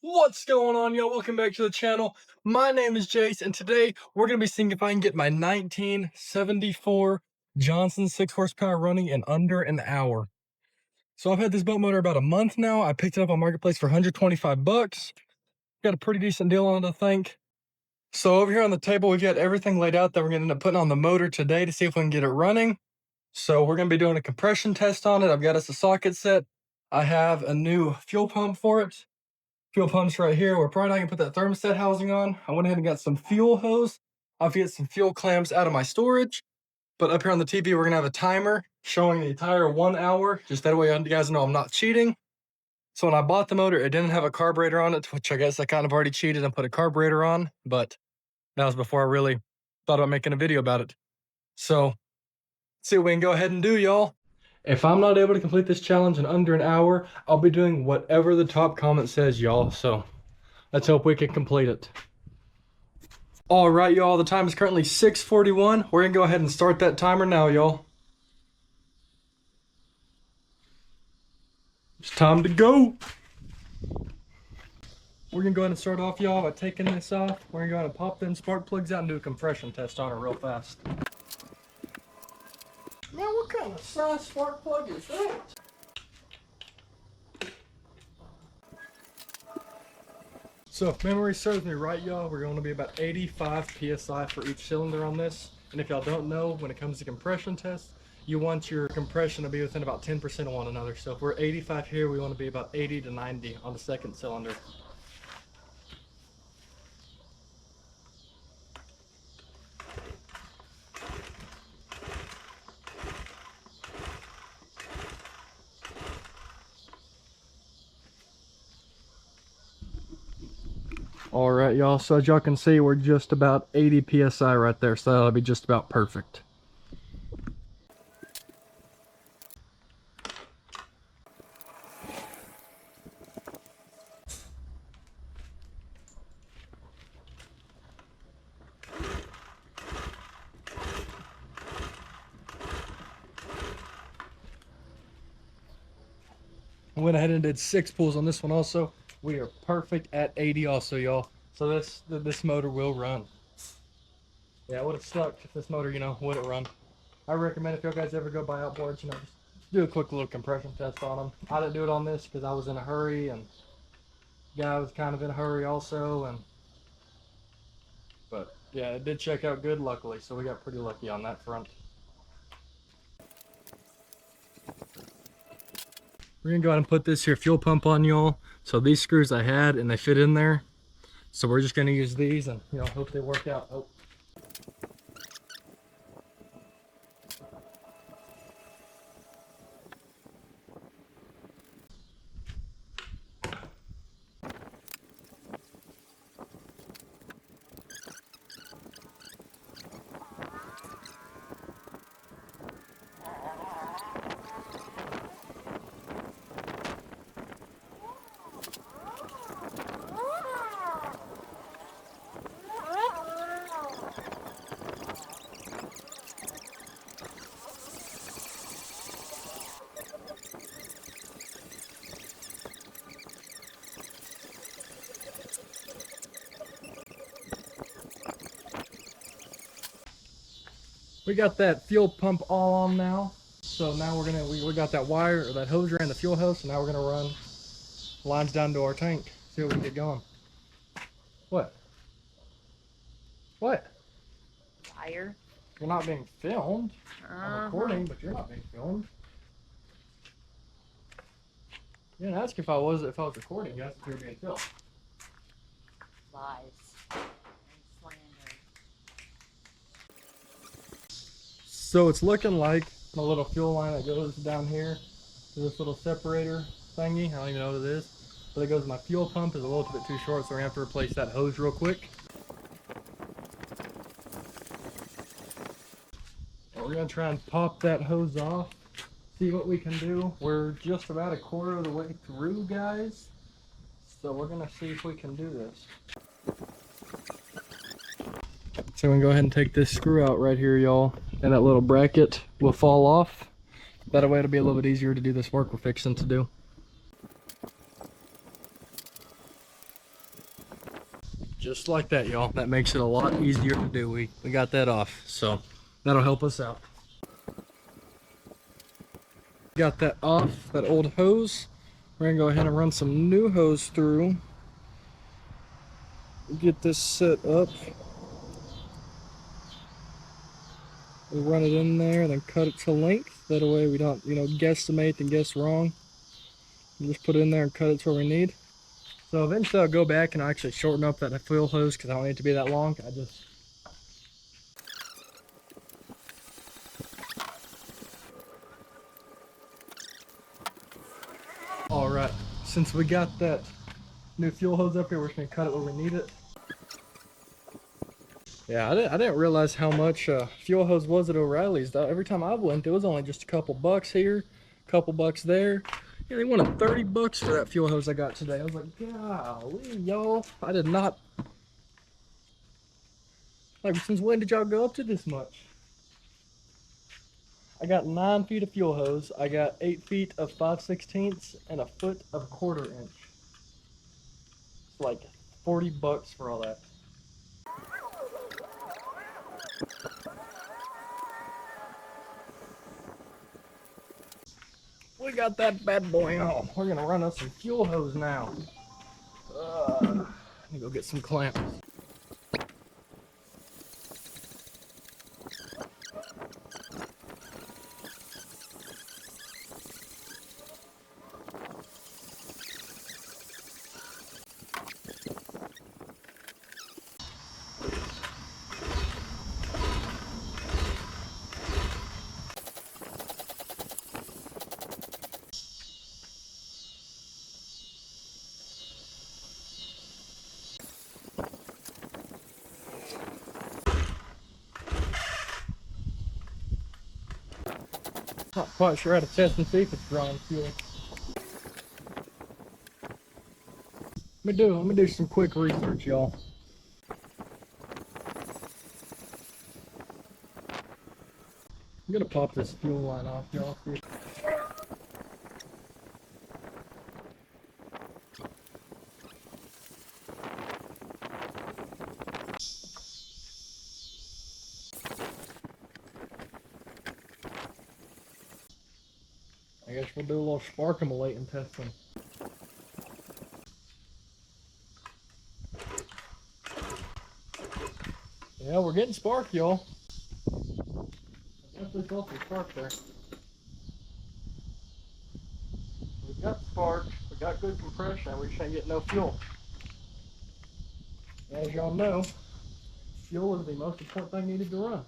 What's going on, y'all? Welcome back to the channel. My name is Jace, and today we're going to be seeing if I can get my 1974 Johnson 6 horsepower running in under an hour. So I've had this boat motor about a month now. I picked it up on Marketplace for 125 bucks. Got a pretty decent deal on it, I think. So over here on the table, we've got everything laid out that we're going to end up putting on the motor today to see if we can get it running. So we're going to be doing a compression test on it. I've got us a socket set. I have a new fuel pump for it. Fuel pumps right here. We're probably not gonna put that thermostat housing on. I went ahead and got some fuel hose. I'll get some fuel clamps out of my storage. But up here on the TV, we're gonna have a timer showing the entire 1 hour. Just that way you guys know I'm not cheating. So when I bought the motor, it didn't have a carburetor on it, which I guess I kind of already cheated and put a carburetor on, but that was before I really thought about making a video about it. So let's see what we can go ahead and do, y'all. If I'm not able to complete this challenge in under an hour, I'll be doing whatever the top comment says, y'all. So let's hope we can complete it. All right, y'all, the time is currently 6:41. We're gonna go ahead and start that timer now, y'all. It's time to go. We're gonna go ahead and start off, y'all, by taking this off. We're gonna go ahead and pop them spark plugs out and do a compression test on it real fast. Man, what kind of size spark plug is that? So if memory serves me right, y'all, we're going to be about 85 PSI for each cylinder on this. And if y'all don't know, when it comes to compression tests, you want your compression to be within about 10% of one another. So if we're 85 here, we want to be about 80 to 90 on the second cylinder. All right, y'all, so as y'all can see, we're just about 80 PSI right there, so that'll be just about perfect. I went ahead and did 6 pulls on this one also. We are perfect at 80 also, y'all. So this motor will run. Yeah, it would have sucked if this motor, wouldn't run. I recommend if you guys ever go buy outboards, just do a quick little compression test on them. I didn't do it on this because I was in a hurry, and the guy was kind of in a hurry also, but yeah, it did check out good, luckily, so we got pretty lucky on that front. We're gonna go ahead and put this here fuel pump on, y'all. So these screws I had, and they fit in there. So we're just gonna use these and, hope they work out. Oh. We got that fuel pump all on now. So now we got that wire, or that hose ran the fuel hose, so now we're gonna run lines down to our tank. See what we can get going. What? What? Wire. You're not being filmed. I'm recording, but you're not being filmed. You didn't ask if I was recording, you asked if you were being filmed. Lies. And slander. So it's looking like a little fuel line that goes down here to this little separator thingy. I don't even know what it is. But it goes to my fuel pump is a little bit too short, so we're gonna have to replace that hose real quick. We're gonna try and pop that hose off, see what we can do. We're just about a quarter of the way through, guys. So we're gonna see if we can do this. So we can go ahead and take this screw out right here, y'all, and that little bracket will fall off. That way it'll be a little bit easier to do this work we're fixing to do. Just like that, y'all. That makes it a lot easier to do. We got that off, so that'll help us out. Got that off, that old hose. We're gonna go ahead and run some new hose through. Get this set up. We run it in there and then cut it to length. That way we don't, guesstimate and guess wrong. We just put it in there and cut it to where we need. So eventually I'll go back and I'll actually shorten up that fuel hose because I don't need it to be that long. Alright, since we got that new fuel hose up here, we're just going to cut it where we need it. Yeah, I didn't realize how much fuel hose was at O'Reilly's. Every time I went, it was only just a couple bucks here, a couple bucks there. Yeah, they wanted 30 bucks for that fuel hose I got today. I was like, golly, y'all. I did not... Like, since when did y'all go up to this much? I got 9 feet of fuel hose. I got 8 feet of 5/16 and a foot of 1/4 inch. It's like 40 bucks for all that. We got that bad boy on. We're gonna run us some fuel hose now. Let me go get some clamps. Not quite sure how to test and see if it's drawing fuel. Let me do some quick research, y'all. I'm gonna pop this fuel line off, y'all. I guess we'll do a little spark emulating testing. Yeah, we're getting spark, y'all. I definitely felt some spark there. We've got spark, we got good compression, we just ain't getting no fuel. As y'all know, fuel is the most important thing needed to run.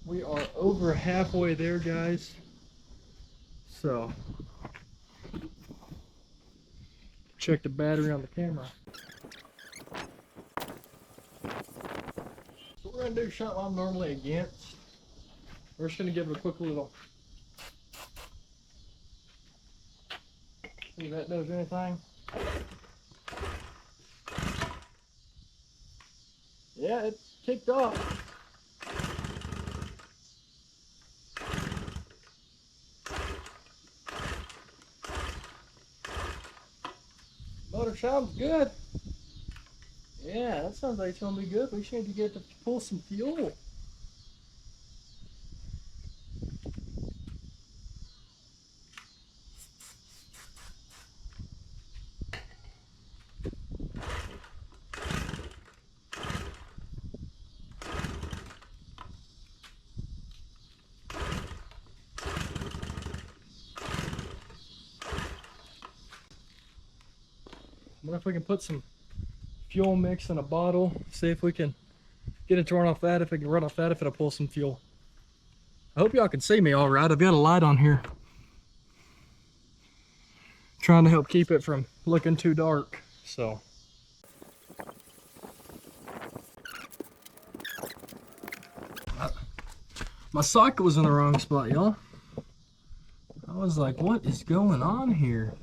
We are over halfway there, guys. So, check the battery on the camera. So we're gonna do something I'm normally against. We're just gonna give it a quick little. See if that does anything. Yeah, it kicked off. Motor sounds good. Yeah, that sounds like it's gonna be good. We should need to get to pull some fuel. What if we can put some fuel mix in a bottle, see if we can get it to run off that. If it can run off that, if it'll pull some fuel. I hope y'all can see me all right. I've got a light on here, trying to help keep it from looking too dark. So my socket was in the wrong spot, y'all. I was like, what is going on here?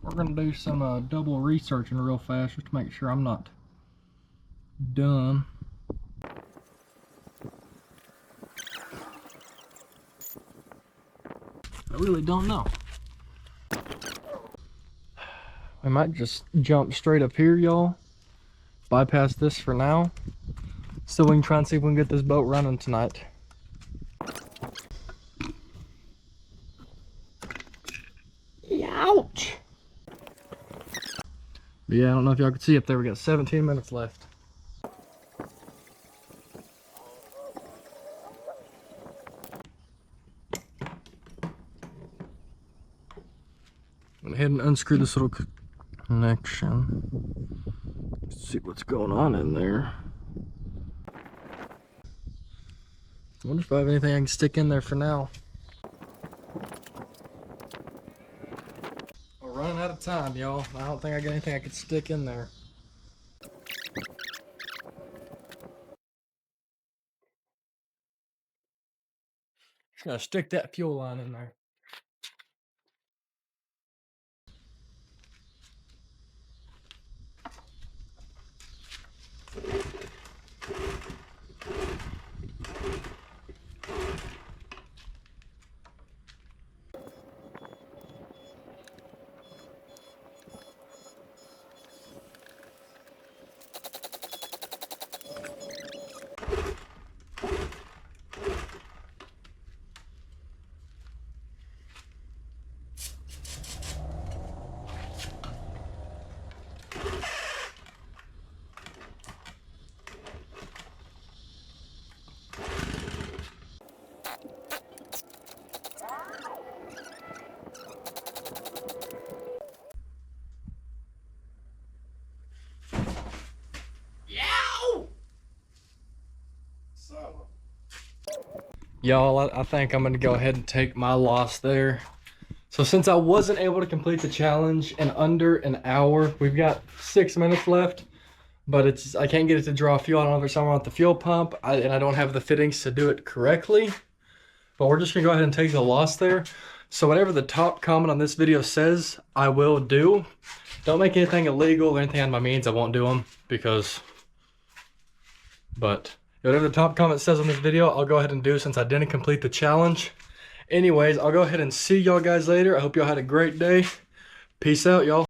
We're gonna do some double researching real fast just to make sure I'm not done. I really don't know. I might just jump straight up here, y'all. Bypass this for now. So we can try and see if we can get this boat running tonight. Ouch! But yeah, I don't know if y'all can see up there, we got 17 minutes left. I'm gonna go ahead and unscrew this little connection. Let's see what's going on in there. I wonder if I have anything I can stick in there for now. We're running out of time, y'all. I don't think I got anything I could stick in there. Just gotta stick that fuel line in there. Y'all, I think I'm gonna go ahead and take my loss there. So since I wasn't able to complete the challenge in under an hour, we've got 6 minutes left, but I can't get it to draw fuel. I don't know if it's somewhere at the fuel pump, and I don't have the fittings to do it correctly. But we're just gonna go ahead and take the loss there. So whatever the top comment on this video says, I will do. Don't make anything illegal or anything on my means. I won't do them but whatever the top comment says on this video, I'll go ahead and do since I didn't complete the challenge. Anyways, I'll go ahead and see y'all guys later. I hope y'all had a great day. Peace out, y'all.